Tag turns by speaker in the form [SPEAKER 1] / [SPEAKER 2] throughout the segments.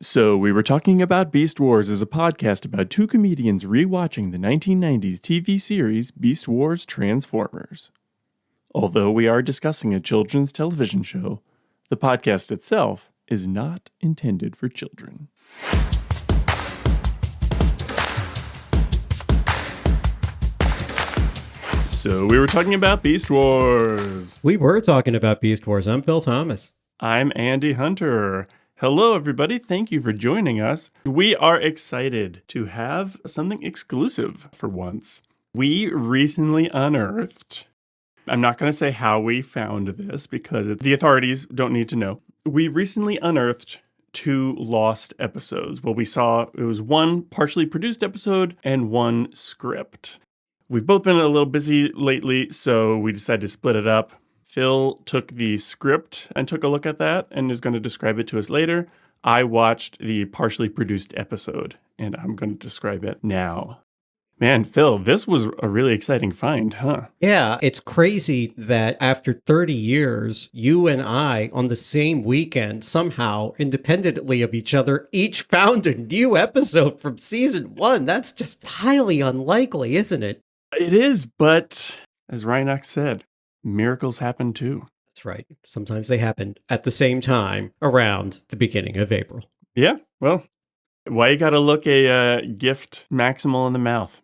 [SPEAKER 1] So, we were talking about Beast Wars as a podcast about two comedians rewatching the 1990s TV series Beast Wars Transformers. Although we are discussing a children's television show, the podcast itself is not intended for children. So, we were talking about Beast Wars.
[SPEAKER 2] We were talking about Beast Wars. I'm Phil Thomas.
[SPEAKER 1] I'm Andy Hunter. Hello, everybody. Thank you for joining us. We are excited to have something exclusive for once. We recently unearthed, I'm not going to say how we found this because the authorities don't need to know. We recently unearthed 2 lost episodes. What we saw, it was one partially produced episode and one script. We've both been a little busy lately, so we decided to split it up. Phil took the script and took a look at that and is going to describe it to us later. I watched the partially produced episode, and I'm going to describe it now. Man, Phil, this was a really exciting find, huh?
[SPEAKER 2] Yeah, it's crazy that after 30 years, you and I, on the same weekend, somehow, independently of each other, each found a new episode from season 1. That's just highly unlikely, isn't it?
[SPEAKER 1] It is, but as Rhinox said, miracles happen too.
[SPEAKER 2] That's right. Sometimes they happen at the same time around the beginning of April.
[SPEAKER 1] Yeah, well, why you gotta look a gift maximal in the mouth?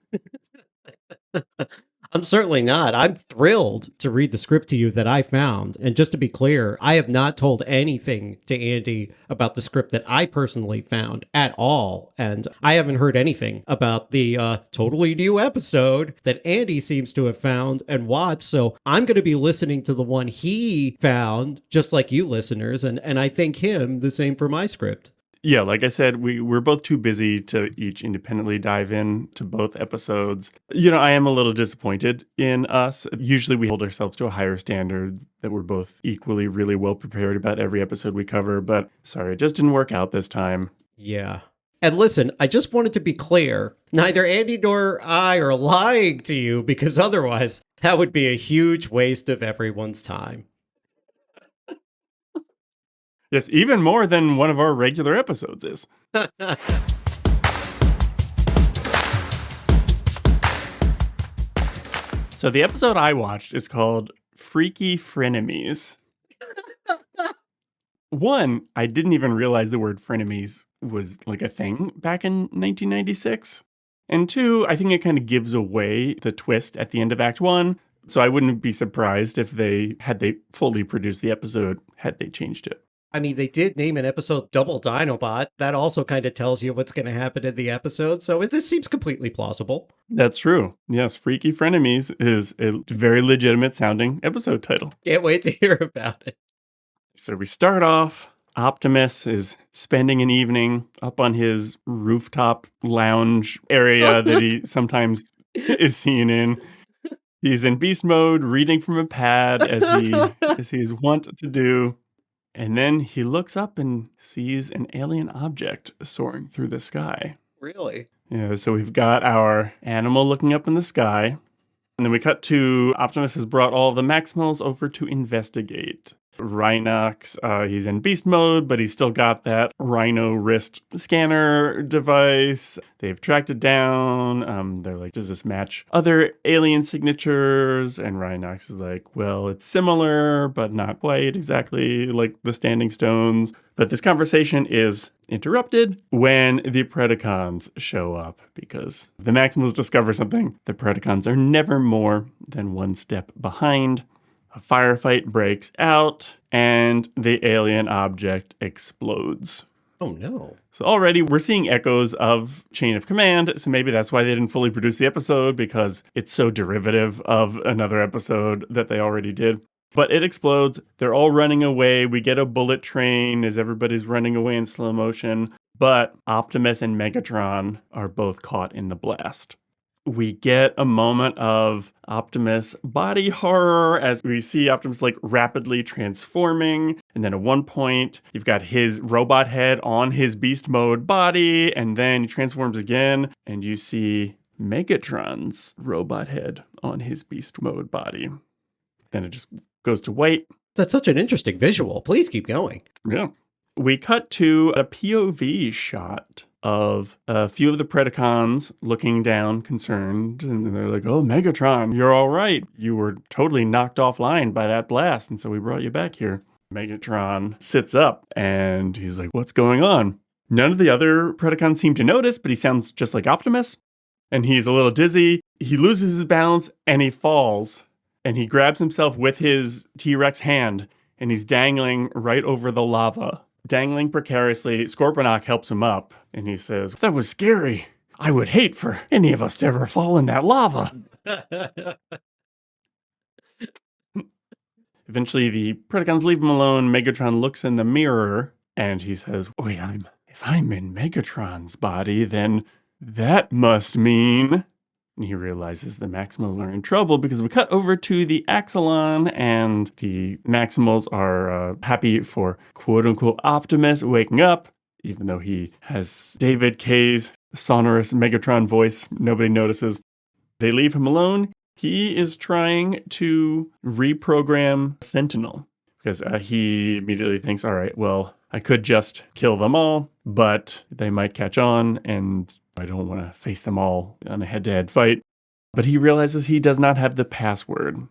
[SPEAKER 2] I'm certainly not. I'm thrilled to read the script to you that I found. And just to be clear, I have not told anything to Andy about the script that I personally found at all. And I haven't heard anything about the totally new episode that Andy seems to have found and watched. So I'm going to be listening to the one he found, just like you listeners. And I thank him the same for my script.
[SPEAKER 1] Yeah, like I said, we're both too busy to each independently dive in to both episodes. You know, I am a little disappointed in us. Usually we hold ourselves to a higher standard that we're both equally really well prepared about every episode we cover. But sorry, it just didn't work out this time.
[SPEAKER 2] Yeah. And listen, I just wanted to be clear. Neither Andy nor I are lying to you because otherwise that would be a huge waste of everyone's time.
[SPEAKER 1] Yes, even more than one of our regular episodes is. So the episode I watched is called Freaky Frenemies. One, I didn't even realize the word frenemies was like a thing back in 1996. And two, I think it kind of gives away the twist at the end of Act 1. So I wouldn't be surprised if they fully produced the episode, had they changed it.
[SPEAKER 2] I mean, they did name an episode Double Dinobot. That also kind of tells you what's going to happen in the episode. So this seems completely plausible.
[SPEAKER 1] That's true. Yes, Freaky Frenemies is a very legitimate sounding episode title.
[SPEAKER 2] Can't wait to hear about it.
[SPEAKER 1] So we start off, Optimus is spending an evening up on his rooftop lounge area that he sometimes is seen in. He's in beast mode, reading from a pad as he is wont to do. And then he looks up and sees an alien object soaring through the sky.
[SPEAKER 2] Really?
[SPEAKER 1] Yeah, so we've got our animal looking up in the sky. And then we cut to Optimus has brought all the Maximals over to investigate. Rhinox, he's in beast mode, but he's still got that Rhino wrist scanner device. They've tracked it down. They're like, does this match other alien signatures? And Rhinox is like, well, it's similar, but not quite exactly like the Standing Stones. But this conversation is interrupted when the Predacons show up because the Maximals discover something. The Predacons are never more than one step behind. A firefight breaks out, and the alien object explodes.
[SPEAKER 2] Oh, no.
[SPEAKER 1] So already we're seeing echoes of Chain of Command, so maybe that's why they didn't fully produce the episode, because it's so derivative of another episode that they already did. But it explodes. They're all running away. We get a bullet train as everybody's running away in slow motion. But Optimus and Megatron are both caught in the blast. We get a moment of Optimus body horror as we see Optimus like rapidly transforming. And then at one point, you've got his robot head on his beast mode body. And then he transforms again. And you see Megatron's robot head on his beast mode body. Then it just goes to white.
[SPEAKER 2] That's such an interesting visual. Please keep going.
[SPEAKER 1] Yeah. We cut to a POV shot of a few of the Predacons looking down, concerned, and they're like, "Oh, Megatron, you're all right. You were totally knocked offline by that blast, and so we brought you back here." Megatron sits up, and he's like, "What's going on?" None of the other Predacons seem to notice, but he sounds just like Optimus, and he's a little dizzy. He loses his balance, and he falls, and he grabs himself with his T-Rex hand, and he's dangling right over the lava. Dangling precariously, Scorponok helps him up, and he says, "That was scary. I would hate for any of us to ever fall in that lava." Eventually, the Predacons leave him alone. Megatron looks in the mirror, and he says, "Wait, if I'm in Megatron's body, then that must mean..." And he realizes the Maximals are in trouble because we cut over to the Axelon, and the Maximals are happy for quote-unquote Optimus waking up, even though he has David K's sonorous Megatron voice. Nobody notices. They leave him alone. He is trying to reprogram Sentinel because he immediately thinks, all right, well, I could just kill them all, but they might catch on, and I don't want to face them all on a head-to-head fight. But he realizes he does not have the password.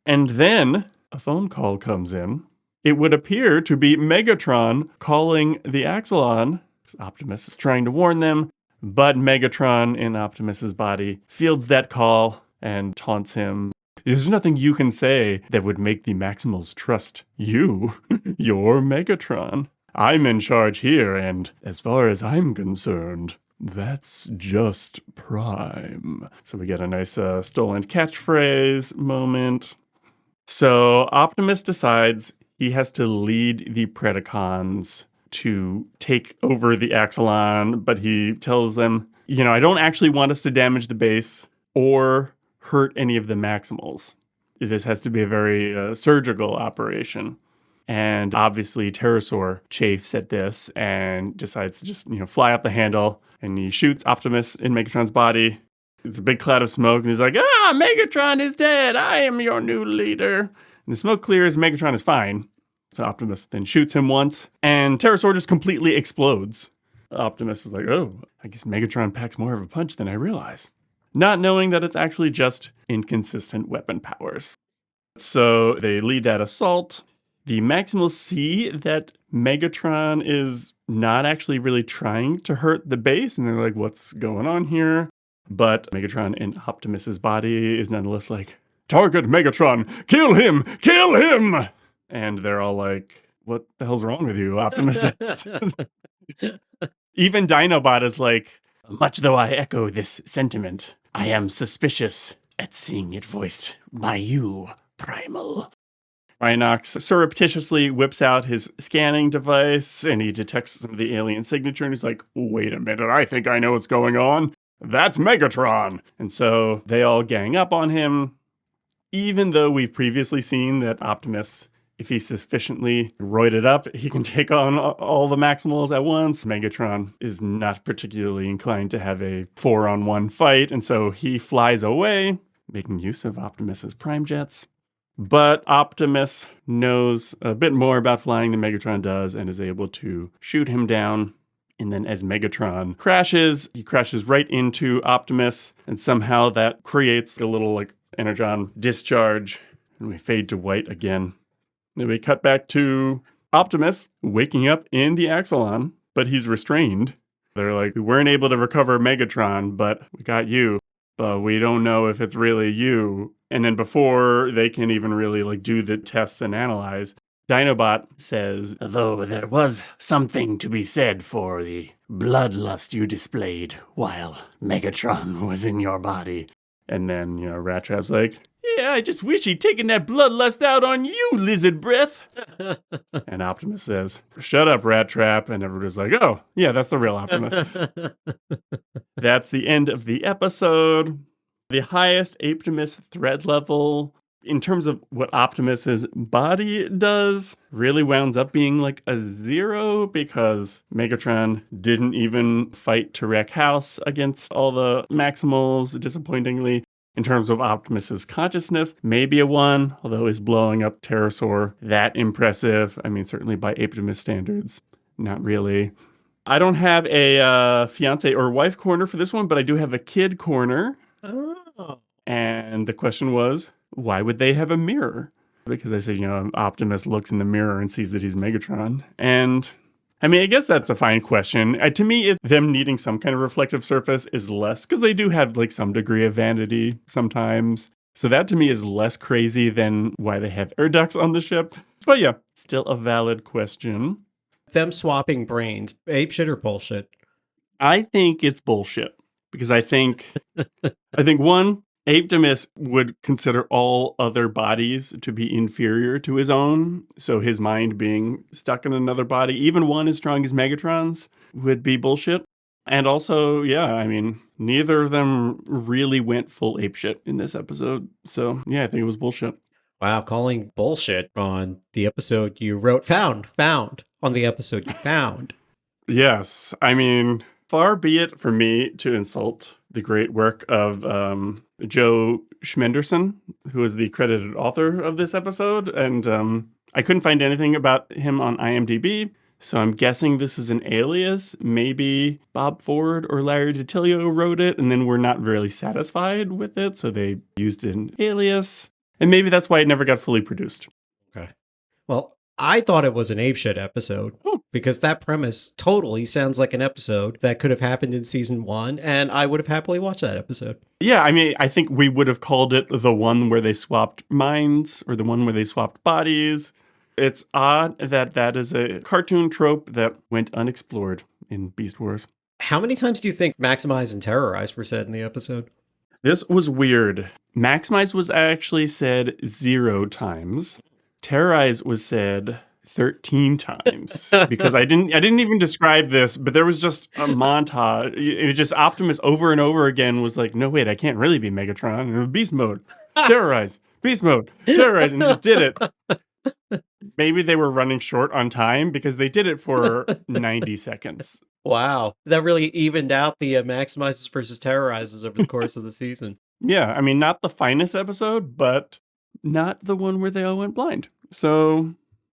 [SPEAKER 1] And then a phone call comes in. It would appear to be Megatron calling the Axelon. Optimus is trying to warn them, but Megatron in Optimus's body fields that call and taunts him. "There's nothing you can say that would make the Maximals trust you. You're Megatron. I'm in charge here, and as far as I'm concerned, that's just Prime." So we get a nice stolen catchphrase moment. So Optimus decides he has to lead the Predacons to take over the Axelon, but he tells them, I don't actually want us to damage the base or hurt any of the Maximals. This has to be a very surgical operation. And obviously Pterosaur chafes at this and decides to just, fly off the handle, and he shoots Optimus in Megatron's body. It's a big cloud of smoke, and he's like, Megatron is dead. I am your new leader. And the smoke clears, Megatron is fine. So Optimus then shoots him once, and Pterosaur just completely explodes. Optimus is like, oh, I guess Megatron packs more of a punch than I realize. Not knowing that it's actually just inconsistent weapon powers. So they lead that assault. The Maximals see that Megatron is not actually really trying to hurt the base, and they're like, what's going on here? But Megatron in Optimus's body is nonetheless like, target Megatron, kill him, kill him! And they're all like, what the hell's wrong with you, Optimus? Even Dinobot is like, much though I echo this sentiment, I am suspicious at seeing it voiced by you, Primal. Rhinox surreptitiously whips out his scanning device, and he detects some of the alien signature, and he's like, wait a minute, I think I know what's going on. That's Megatron! And so they all gang up on him, even though we've previously seen that Optimus, if he's sufficiently roided up, he can take on all the Maximals at once. Megatron is not particularly inclined to have a 4-on-1 fight, and so he flies away, making use of Optimus's prime jets. But Optimus knows a bit more about flying than Megatron does and is able to shoot him down. And then as Megatron crashes, he crashes right into Optimus, and somehow that creates a little energon discharge, and we fade to white again. Then we cut back to Optimus waking up in the Axelon, but he's restrained. They're like, we weren't able to recover Megatron, but we got you. But we don't know if it's really you. And then before they can even really do the tests and analyze, Dinobot says, though there was something to be said for the bloodlust you displayed while Megatron was in your body. And then, Rat Trap's like, yeah, I just wish he'd taken that bloodlust out on you, lizard breath. And Optimus says, shut up, Rat Trap. And everybody's like, oh, yeah, that's the real Optimus. That's the end of the episode. The highest Optimus threat level in terms of what Optimus's body does really wounds up being a 0 because Megatron didn't even fight to wreck house against all the Maximals, disappointingly. In terms of Optimus's consciousness, maybe a 1, although is blowing up Pterosaur that impressive? I mean, certainly by Optimus standards, Not really. I don't have a fiance or wife corner for this one, but I do have a kid corner.
[SPEAKER 2] Oh.
[SPEAKER 1] And the question was, why would they have a mirror? Because I said, Optimus looks in the mirror and sees that he's Megatron. And I mean, I guess that's a fine question. To me, them needing some kind of reflective surface is less, because they do have like some degree of vanity sometimes. So that to me is less crazy than why they have air ducts on the ship. But yeah, still a valid question.
[SPEAKER 2] Them swapping brains, apeshit or bullshit?
[SPEAKER 1] I think it's bullshit, because I think one, Optimus would consider all other bodies to be inferior to his own. So his mind being stuck in another body, even one as strong as Megatron's, would be bullshit. And also, yeah, I mean, neither of them really went full apeshit in this episode. So yeah, I think it was bullshit.
[SPEAKER 2] Wow, calling bullshit on the episode you wrote, found on the episode you found.
[SPEAKER 1] Yes, I mean, far be it for me to insult the great work of Joe Schmenderson, who is the credited author of this episode. And I couldn't find anything about him on IMDb, so I'm guessing this is an alias. Maybe Bob Ford or Larry DiTilio wrote it, and then were not really satisfied with it, so they used an alias. And maybe that's why it never got fully produced.
[SPEAKER 2] Okay. Well, I thought it was an apeshit episode because that premise totally sounds like an episode that could have happened in season 1, and I would have happily watched that episode.
[SPEAKER 1] Yeah, I mean, I think we would have called it the one where they swapped minds or the one where they swapped bodies. It's odd that that is a cartoon trope that went unexplored in Beast Wars.
[SPEAKER 2] How many times do you think Maximize and Terrorize were said in the episode?
[SPEAKER 1] This was weird. Maximize was actually said 0 times. Terrorize was said 13 times because I didn't even describe this, but there was just a montage. It just Optimus over and over again was like, no, wait, I can't really be Megatron. And it was beast mode, terrorize, beast mode, terrorize, and he just did it. Maybe they were running short on time because they did it for 90 seconds.
[SPEAKER 2] Wow. That really evened out the Maximizes versus Terrorizes over the course of the season.
[SPEAKER 1] Yeah, I mean, not the finest episode, but not the one where they all went blind. So,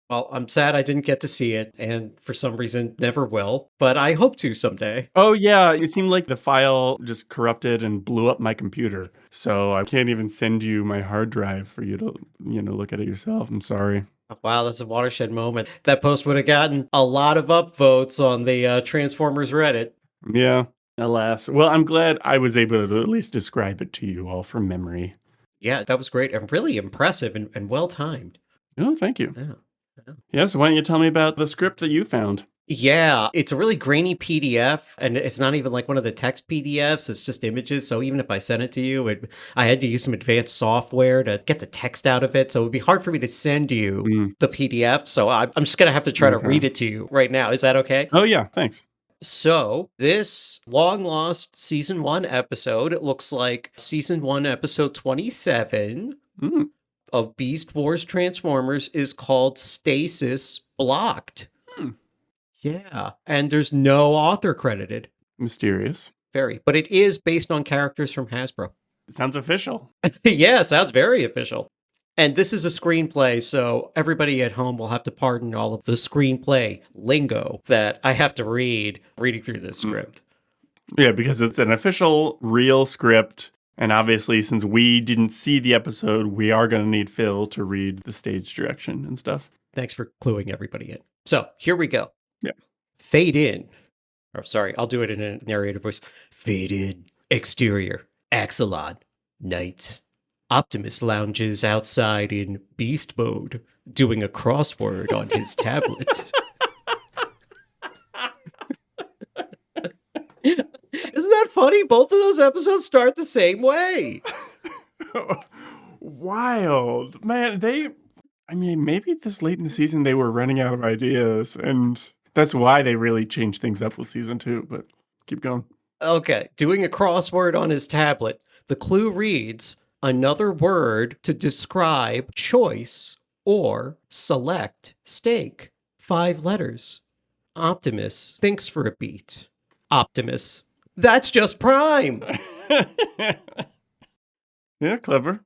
[SPEAKER 2] well, I'm sad I didn't get to see it, and for some reason never will, but I hope to someday.
[SPEAKER 1] Oh yeah, it seemed like the file just corrupted and blew up my computer. So I can't even send you my hard drive for you to, look at it yourself. I'm sorry.
[SPEAKER 2] Wow, that's a watershed moment. That post would have gotten a lot of upvotes on the Transformers Reddit.
[SPEAKER 1] Yeah, alas. Well, I'm glad I was able to at least describe it to you all from memory.
[SPEAKER 2] Yeah, that was great and really impressive and well-timed.
[SPEAKER 1] Oh, thank you.
[SPEAKER 2] Yeah.
[SPEAKER 1] Yeah, so why don't you tell me about the script that you found?
[SPEAKER 2] Yeah, it's a really grainy PDF, and it's not even like one of the text PDFs. It's just images. So even if I sent it to you, I had to use some advanced software to get the text out of it. So it would be hard for me to send you the PDF. So I'm just going to have to try to read it to you right now. Is that okay?
[SPEAKER 1] Oh, yeah, thanks.
[SPEAKER 2] So this long lost season 1 episode, it looks like season 1 episode 27 of Beast Wars Transformers is called Stasis Blocked. Yeah, and there's no author credited.
[SPEAKER 1] Mysterious.
[SPEAKER 2] Very. But it is based on characters from Hasbro.
[SPEAKER 1] It sounds official.
[SPEAKER 2] Yeah, sounds very official. And this is a screenplay, so everybody at home will have to pardon all of the screenplay lingo that I have to reading through this script.
[SPEAKER 1] Yeah, because it's an official, real script. And obviously, since we didn't see the episode, we are going to need Phil to read the stage direction and stuff.
[SPEAKER 2] Thanks for cluing everybody in. So, here we go.
[SPEAKER 1] Yeah.
[SPEAKER 2] Fade in. Or sorry, I'll do it in a narrator voice. Fade in. Exterior. Axelon. Night. Optimus lounges outside in beast mode, doing a crossword on his tablet. Isn't that funny? Both of those episodes start the same way.
[SPEAKER 1] Wild. Man, maybe this late in the season they were running out of ideas, and that's why they really changed things up with season 2, but keep going.
[SPEAKER 2] Okay, doing a crossword on his tablet. The clue reads, another word to describe choice or select steak. 5 letters. Optimus thinks for a beat. Optimus. That's just Prime!
[SPEAKER 1] Yeah, clever.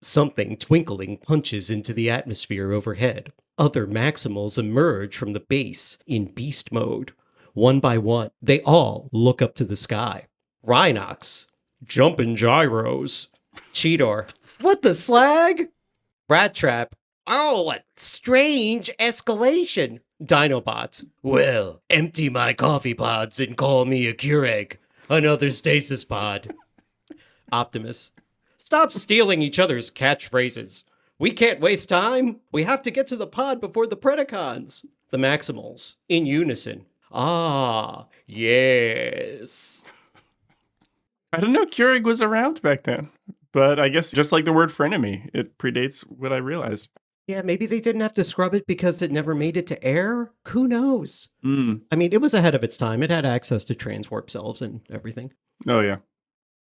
[SPEAKER 2] Something twinkling punches into the atmosphere overhead. Other Maximals emerge from the base in beast mode. One by one, they all look up to the sky. Rhinox, jumping gyros. Cheetor, what the slag? Rat Trap, oh, what strange escalation. Dinobot, well, empty my coffee pods and call me a Keurig. Another stasis pod. Optimus, stop stealing each other's catchphrases. We can't waste time. We have to get to the pod before the Predacons. The Maximals, in unison. Ah, yes.
[SPEAKER 1] I didn't know Keurig was around back then. But I guess just like the word frenemy, it predates what I realized.
[SPEAKER 2] Yeah, maybe they didn't have to scrub it because it never made it to air. Who knows?
[SPEAKER 1] Mm.
[SPEAKER 2] I mean, it was ahead of its time. It had access to transwarp cells and everything.
[SPEAKER 1] Oh, yeah.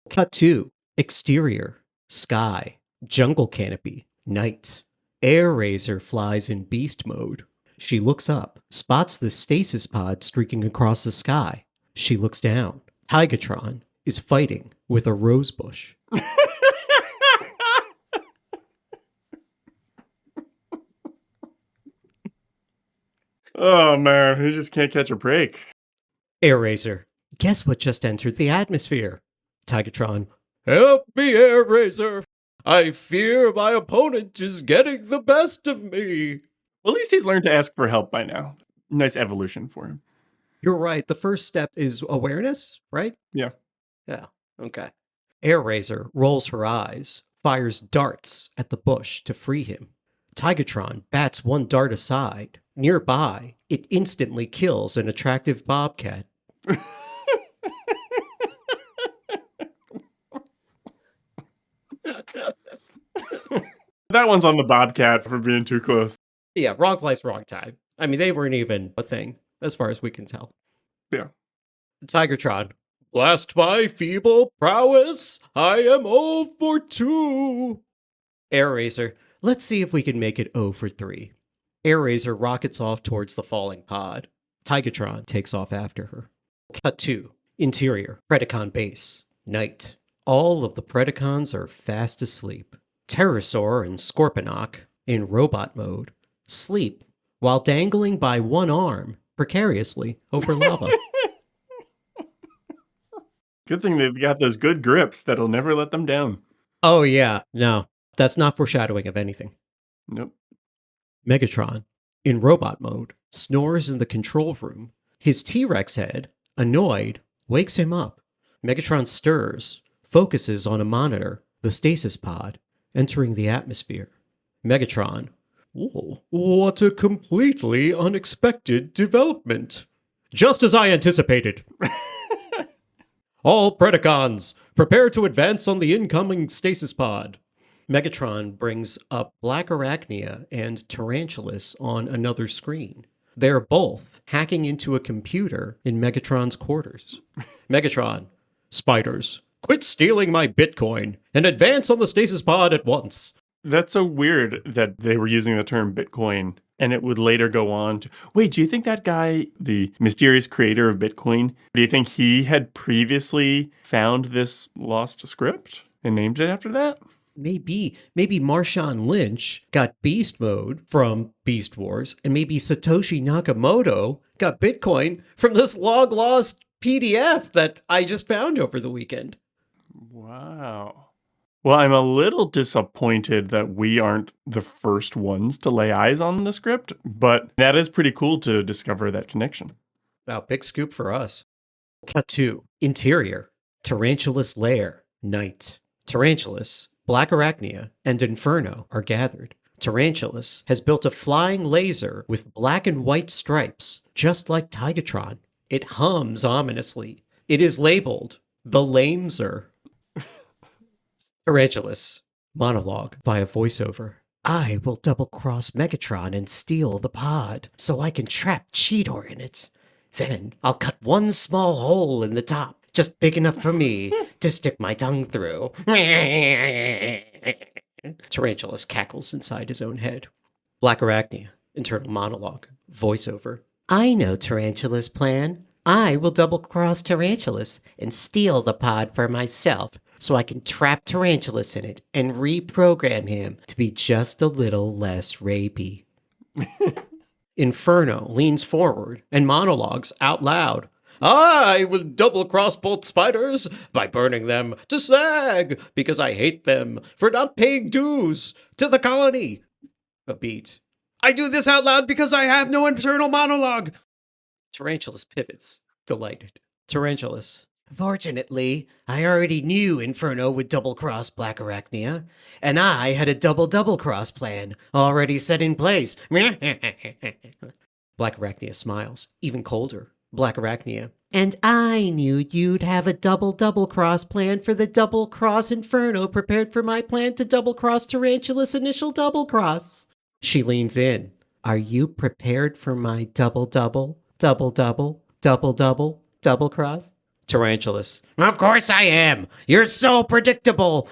[SPEAKER 2] Cut 2. Exterior. Sky. Jungle canopy. Night. Air Razor flies in beast mode. She looks up, spots the stasis pod streaking across the sky. She looks down. Tigatron is fighting with a rosebush.
[SPEAKER 1] Oh, man, he just can't catch a break.
[SPEAKER 2] Air Razor, guess what just entered the atmosphere? Tigatron, help me, Air Razor. I fear my opponent is getting the best of me.
[SPEAKER 1] Well, at least he's learned to ask for help by now. Nice evolution for him.
[SPEAKER 2] You're right. The first step is awareness, right?
[SPEAKER 1] Yeah.
[SPEAKER 2] Yeah, okay. Air Razor rolls her eyes, fires darts at the bush to free him. Tigatron bats one dart aside. Nearby, it instantly kills an attractive bobcat.
[SPEAKER 1] That one's on the bobcat for being too close.
[SPEAKER 2] Yeah, wrong place, wrong time. I mean, they weren't even a thing, as far as we can tell.
[SPEAKER 1] Yeah.
[SPEAKER 2] Tigatron, blast my feeble prowess, I am 0 for 2. Air Razor, let's see if we can make it 0 for 3. Air Razor rockets off towards the falling pod. Tigatron takes off after her. Cut 2. Interior. Predacon base. Night. All of the Predacons are fast asleep. Pterosaur and Scorponok, in robot mode, sleep while dangling by one arm precariously over lava.
[SPEAKER 1] Good thing they've got those good grips that'll never let them down.
[SPEAKER 2] Oh yeah, no, that's not foreshadowing of anything.
[SPEAKER 1] Nope.
[SPEAKER 2] Megatron, in robot mode, snores in the control room. His T-Rex head, annoyed, wakes him up. Megatron stirs, focuses on a monitor, the stasis pod, entering the atmosphere. Megatron, whoa, what a completely unexpected development. Just as I anticipated. All Predacons, prepare to advance on the incoming stasis pod. Megatron brings up Black Arachnia and Tarantulas on another screen. They're both hacking into a computer in Megatron's quarters. Megatron, spiders, quit stealing my Bitcoin and advance on the stasis pod at once.
[SPEAKER 1] That's so weird that they were using the term Bitcoin and it would later go on to... Wait, do you think that guy, the mysterious creator of Bitcoin, do you think he had previously found this lost script and named it after that?
[SPEAKER 2] Maybe Marshawn Lynch got Beast Mode from Beast Wars, and maybe Satoshi Nakamoto got Bitcoin from this log-lost PDF that I just found over the weekend.
[SPEAKER 1] Wow. Well, I'm a little disappointed that we aren't the first ones to lay eyes on the script, but that is pretty cool to discover that connection.
[SPEAKER 2] Wow, big scoop for us. Cut 2. Interior. Tarantulas Lair. Night. Tarantulas, Black Arachnia, and Inferno are gathered. Tarantulas has built a flying laser with black and white stripes, just like Tigatron. It hums ominously. It is labeled the Lameser. Tarantulas, monologue via voiceover. I will double-cross Megatron and steal the pod, so I can trap Cheetor in it. Then I'll cut one small hole in the top, just big enough for me to stick my tongue through. Tarantulas cackles inside his own head. Black Arachnia, internal monologue, voiceover. I know Tarantula's plan. I will double-cross Tarantulas and steal the pod for myself, so I can trap Tarantulas in it and reprogram him to be just a little less rapey. Inferno leans forward and monologues out loud. I will double-cross both spiders by burning them to slag because I hate them for not paying dues to the colony. A beat. I do this out loud because I have no internal monologue. Tarantulas pivots, delighted. Tarantulas. Fortunately, I already knew Inferno would double-cross Black Arachnia, and I had a double-cross plan already set in place. Black Arachnia smiles, even colder. Black Arachnia. And I knew you'd have a double-cross plan for the double-cross Inferno prepared for my plan to double-cross Tarantula's initial double-cross. She leans in. Are you prepared for my double-cross? Tarantulas. Of course I am. You're so predictable.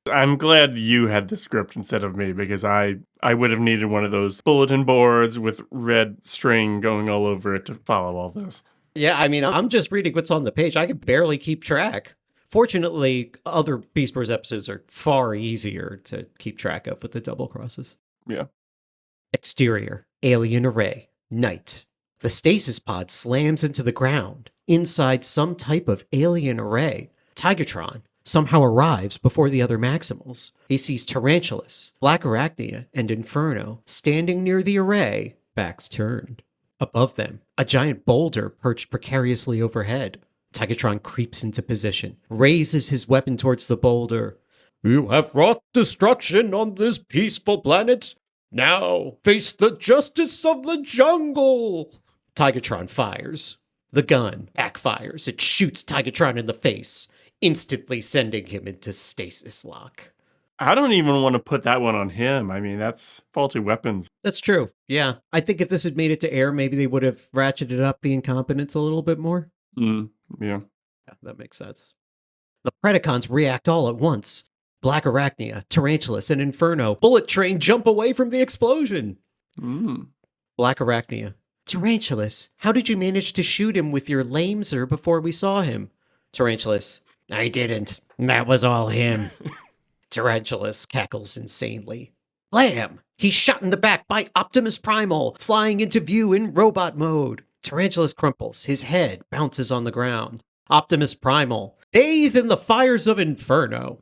[SPEAKER 1] I'm glad you had the script instead of me, because I would have needed one of those bulletin boards with red string going all over it to follow all this.
[SPEAKER 2] Yeah, I mean, I'm just reading what's on the page. I can barely keep track. Fortunately, other Beast Wars episodes are far easier to keep track of with the double crosses.
[SPEAKER 1] Yeah.
[SPEAKER 2] Exterior, alien array, night. The stasis pod slams into the ground. Inside some type of alien array, Tigatron somehow arrives before the other Maximals. He sees Tarantulas, Black Arachnia, and Inferno standing near the array, backs turned. Above them, a giant boulder perched precariously overhead. Tigatron creeps into position, raises his weapon towards the boulder. You have wrought destruction on this peaceful planet. Now face the justice of the jungle. Tigatron fires. The gun backfires. It shoots Tigatron in the face, instantly sending him into stasis lock.
[SPEAKER 1] I don't even want to put that one on him. I mean, that's faulty weapons.
[SPEAKER 2] That's true. Yeah. I think if this had made it to air, maybe they would have ratcheted up the incompetence a little bit more.
[SPEAKER 1] Yeah.
[SPEAKER 2] Yeah, that makes sense. The Predacons react all at once. Black Arachnia, Tarantulas, and Inferno bullet train jump away from the explosion. Black Arachnia. Tarantulas, how did you manage to shoot him with your laser before we saw him? Tarantulas. I didn't. That was all him. Tarantulas cackles insanely. Blam! He's shot in the back by Optimus Primal, flying into view in robot mode. Tarantulas crumples. His head bounces on the ground. Optimus Primal. Bathe in the fires of Inferno.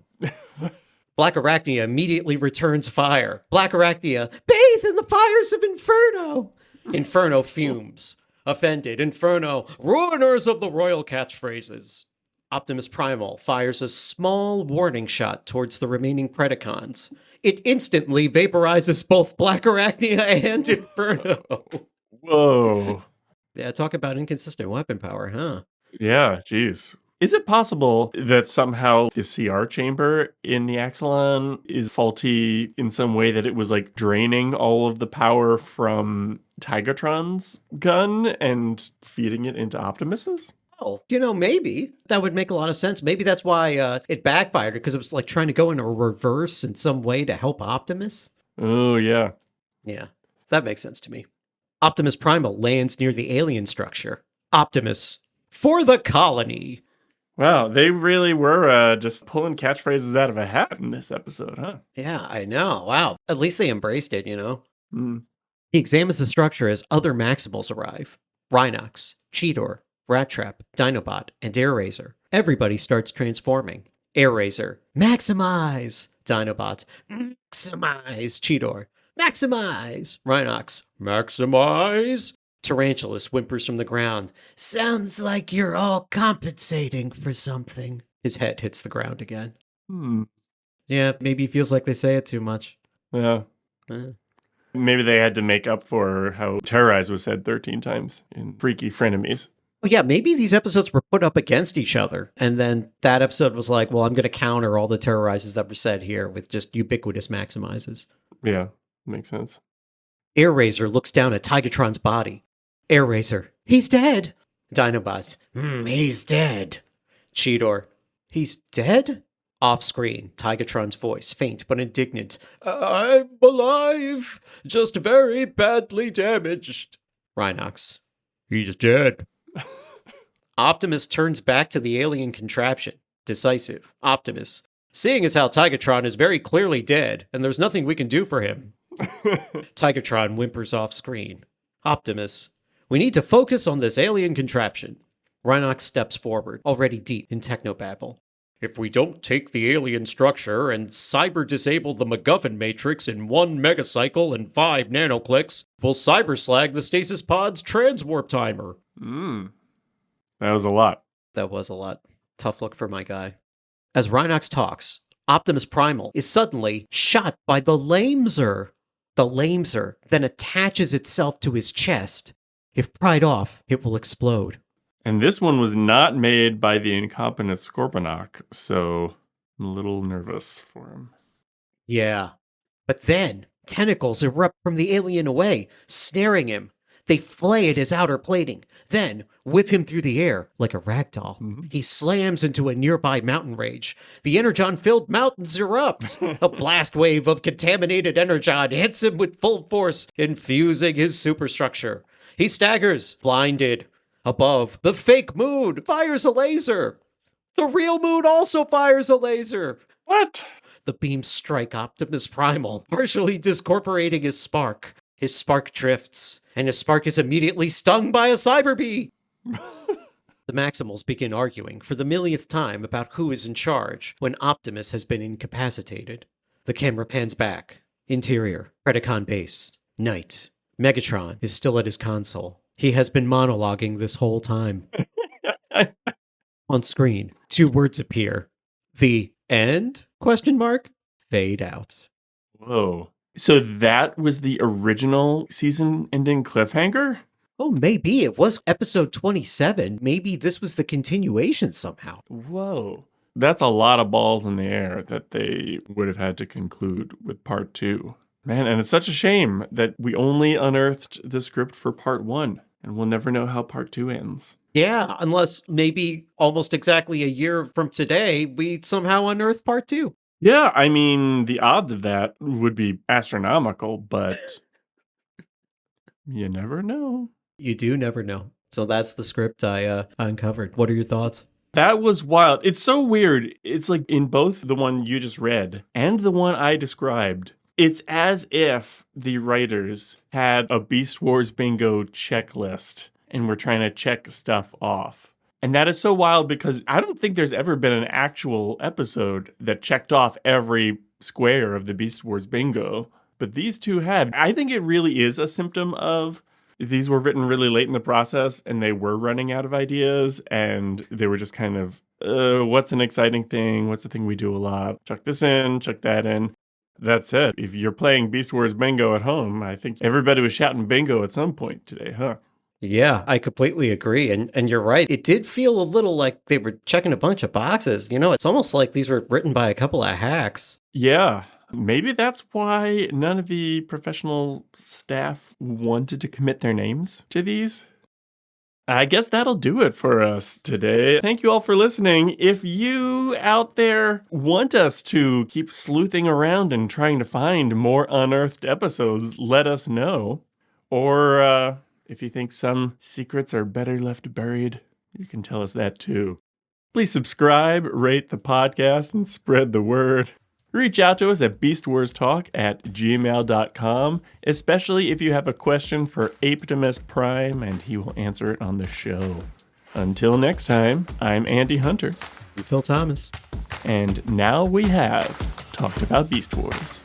[SPEAKER 2] Black Arachnia immediately returns fire. Black Arachnia. Bathe in the fires of Inferno. Inferno fumes. Offended. Inferno. Ruiners of the royal catchphrases. Optimus Primal fires a small warning shot towards the remaining Predacons. It instantly vaporizes both Black Arachnia and Inferno.
[SPEAKER 1] Whoa.
[SPEAKER 2] Yeah, talk about inconsistent weapon power, huh?
[SPEAKER 1] Yeah, geez. Is it possible that somehow the CR chamber in the Axelon is faulty in some way, that it was like draining all of the power from Tigatron's gun and feeding it into Optimus's?
[SPEAKER 2] Oh, maybe. That would make a lot of sense. Maybe that's why it backfired, because it was like trying to go in a reverse in some way to help Optimus.
[SPEAKER 1] Oh, yeah.
[SPEAKER 2] Yeah, that makes sense to me. Optimus Primal lands near the alien structure. Optimus, for the colony.
[SPEAKER 1] Wow, they really were just pulling catchphrases out of a hat in this episode, huh?
[SPEAKER 2] Yeah, I know. Wow. At least they embraced it, He examines the structure as other Maximals arrive. Rhinox, Cheetor, Rat Trap, Dinobot, and Airraiser. Everybody starts transforming. Airraiser, maximize! Dinobot, maximize! Cheetor, maximize! Rhinox, maximize! Tarantulas whimpers from the ground. Sounds like you're all compensating for something. His head hits the ground again. Yeah, maybe he feels like they say it too much.
[SPEAKER 1] Yeah. Maybe they had to make up for how terrorize was said 13 times in Freaky Frenemies.
[SPEAKER 2] Oh, yeah, maybe these episodes were put up against each other, and then that episode was like, well, I'm going to counter all the terrorizes that were said here with just ubiquitous maximizes.
[SPEAKER 1] Yeah, makes sense.
[SPEAKER 2] Airraiser looks down at Tigatron's body. Airraiser, he's dead. Dinobot, he's dead. Cheetor, he's dead? Off-screen, Tigatron's voice, faint but indignant. I'm alive, just very badly damaged. Rhinox, he's dead. Optimus turns back to the alien contraption. Decisive. Optimus, seeing as how Tigatron is very clearly dead, and there's nothing we can do for him, Tigertron whimpers off screen. Optimus, we need to focus on this alien contraption. Rhinox steps forward, already deep in technobabble. If we don't take the alien structure and cyber-disable the MacGuffin matrix in 1 megacycle and 5 nanoclicks, we'll cyber-slag the stasis pod's transwarp timer.
[SPEAKER 1] That was a lot.
[SPEAKER 2] That was a lot. Tough look for my guy. As Rhinox talks, Optimus Primal is suddenly shot by the Lameser. The Lameser then attaches itself to his chest. If pried off, it will explode.
[SPEAKER 1] And this one was not made by the incompetent Scorponok, so I'm a little nervous for him.
[SPEAKER 2] Yeah. But then, tentacles erupt from the alien away, snaring him. They flay at his outer plating, then whip him through the air like a ragdoll. He slams into a nearby mountain range. The energon-filled mountains erupt. A blast wave of contaminated energon hits him with full force, infusing his superstructure. He staggers, blinded. Above, the fake moon fires a laser. The real moon also fires a laser.
[SPEAKER 1] What?
[SPEAKER 2] The beams strike Optimus Primal, partially discorporating his spark. His spark drifts, and his spark is immediately stung by a cyber bee. The Maximals begin arguing for the millionth time about who is in charge when Optimus has been incapacitated. The camera pans back. Interior, Predacon base. Night. Megatron is still at his console. He has been monologuing this whole time. On screen, 2 words appear. The end? ? Fade out.
[SPEAKER 1] Whoa. So that was the original season-ending cliffhanger?
[SPEAKER 2] Oh, maybe it was episode 27. Maybe this was the continuation somehow.
[SPEAKER 1] Whoa. That's a lot of balls in the air that they would have had to conclude with part 2. Man, and it's such a shame that we only unearthed the script for part 1. And we'll never know how part 2 ends.
[SPEAKER 2] Yeah, unless maybe almost exactly a year from today, we somehow unearth part 2.
[SPEAKER 1] Yeah, I mean, the odds of that would be astronomical, but you never know.
[SPEAKER 2] You do never know. So that's the script I uncovered. What are your thoughts?
[SPEAKER 1] That was wild. It's so weird. It's like in both the one you just read and the one I described, it's as if the writers had a Beast Wars bingo checklist and were trying to check stuff off. And that is so wild because I don't think there's ever been an actual episode that checked off every square of the Beast Wars bingo. But these two had. I think it really is a symptom of these were written really late in the process and they were running out of ideas and they were just kind of, what's an exciting thing? What's the thing we do a lot? Chuck this in, chuck that in. That's it. If you're playing Beast Wars bingo at home, I think everybody was shouting bingo at some point today, huh?
[SPEAKER 2] Yeah, I completely agree. And you're right. It did feel a little like they were checking a bunch of boxes. You know, it's almost like these were written by a couple of hacks.
[SPEAKER 1] Yeah. Maybe that's why none of the professional staff wanted to commit their names to these. I guess that'll do it for us today. Thank you all for listening. If you out there want us to keep sleuthing around and trying to find more unearthed episodes, let us know. Or if you think some secrets are better left buried, you can tell us that too. Please subscribe, rate the podcast, and spread the word. Reach out to us at beastwarstalk@gmail.com, especially if you have a question for Optimus Prime, and he will answer it on the show. Until next time, I'm Andy Hunter.
[SPEAKER 2] I'm Phil Thomas.
[SPEAKER 1] And now we have talked about Beast Wars.